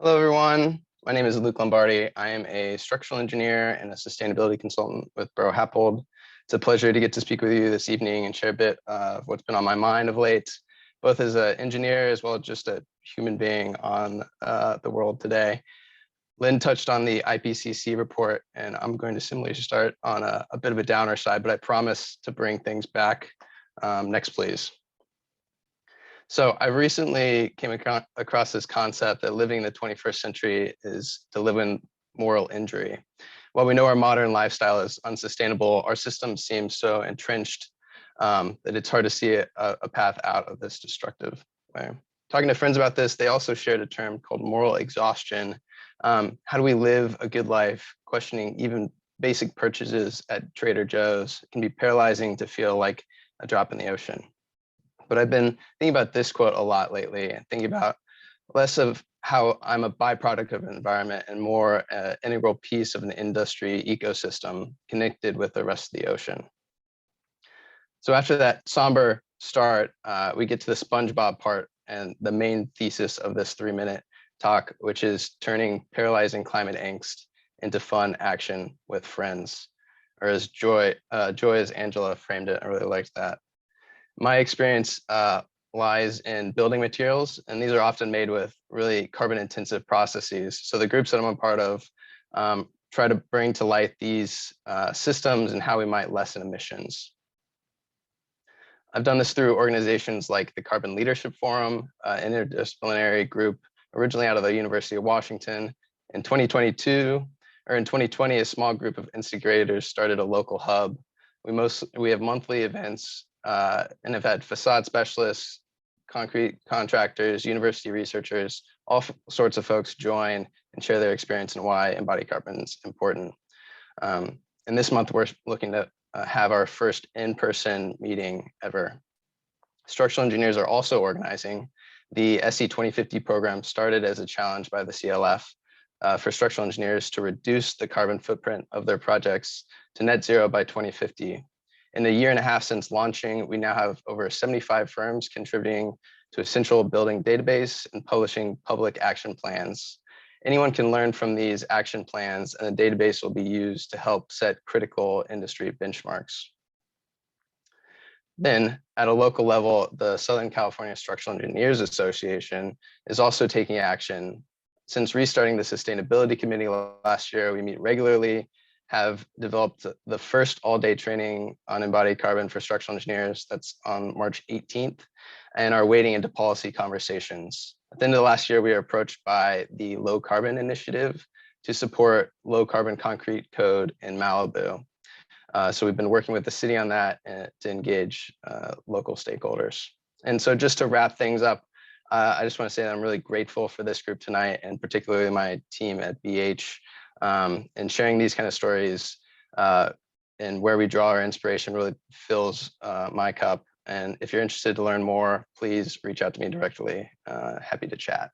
Hello, everyone. My name is Luke Lombardi. I am a structural engineer and a sustainability consultant with Borough Happold. It's a pleasure to get to speak with you this evening and share a bit of what's been on my mind of late, both as an engineer as well as just a human being on the world today. Lynn touched on the IPCC report, and I'm going to similarly start on a bit of a downer side, but I promise to bring things back. Next, please. So I recently came across this concept that living in the 21st century is to live in moral injury. While we know our modern lifestyle is unsustainable, our system seems so entrenched that it's hard to see a path out of this destructive way. Talking to friends about this, they also shared a term called moral exhaustion. How do we live a good life? Questioning even basic purchases at Trader Joe's. It can be paralyzing to feel like a drop in the ocean. But I've been thinking about this quote a lot lately and thinking about less of how I'm a byproduct of an environment and more an integral piece of an industry ecosystem connected with the rest of the ocean. So after that somber start, we get to the SpongeBob part and the main thesis of this 3-minute talk, which is turning paralyzing climate angst into fun action with friends, or as Joy as Angela framed it. I really liked that. My experience lies in building materials, and these are often made with really carbon-intensive processes. So the groups that I'm a part of try to bring to light these systems and how we might lessen emissions. I've done this through organizations like the Carbon Leadership Forum, interdisciplinary group originally out of the University of Washington. In 2020, a small group of instigators started a local hub. We have monthly events and have had facade specialists, concrete contractors, university researchers, all sorts of folks join and share their experience and why embodied carbon is important. And this month, we're looking to have our first in-person meeting ever. Structural engineers are also organizing. The SE 2050 program started as a challenge by the CLF for structural engineers to reduce the carbon footprint of their projects to net zero by 2050. In a year and a half since launching, we now have over 75 firms contributing to a central building database and publishing public action plans. Anyone can learn from these action plans, and the database will be used to help set critical industry benchmarks. Then, at a local level, the Southern California Structural Engineers Association is also taking action. Since restarting the Sustainability Committee last year, we meet regularly, have developed the first all-day training on embodied carbon for structural engineers. That's on March 18th, and are wading into policy conversations. At the end of the last year, we were approached by the Low Carbon Initiative to support low carbon concrete code in Malibu. So we've been working with the city on that to engage local stakeholders. And so just to wrap things up, I just want to say that I'm really grateful for this group tonight, and particularly my team at BH, and sharing these kind of stories and where we draw our inspiration really fills my cup. And if you're interested to learn more, please reach out to me directly. Happy to chat.